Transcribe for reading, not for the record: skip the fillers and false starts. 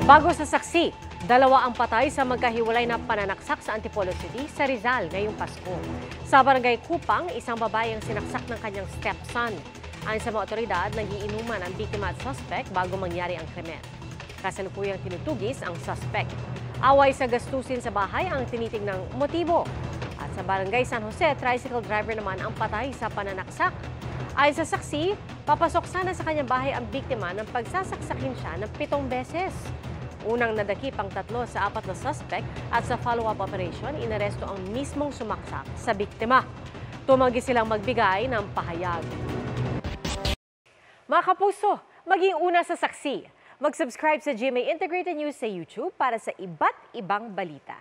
Bago sa saksi, dalawa ang patay sa magkahiwalay na pananaksak sa Antipolo City sa Rizal ngayong Pasko. Sa barangay Kupang, isang babae ang sinaksak ng kanyang stepson. Ayon sa mga otoridad, nagiinuman ang biktima at suspect bago mangyari ang krimen. Kasalukuyang tinutugis ang suspect. Away sa gastusin sa bahay ang tinitingnang motibo. At sa barangay San Jose, tricycle driver naman ang patay sa pananaksak. Ayon sa saksi, papasok sana sa kanyang bahay ang biktima nang pagsasaksakin siya ng 7 beses. Unang nadakip ang 3 sa 4 na suspect at sa follow-up operation, inaresto ang mismong sumaksak sa biktima. Tumanggi silang magbigay ng pahayag. Mga kapuso, maging una sa saksi. Mag-subscribe sa GMA Integrated News sa YouTube para sa iba't ibang balita.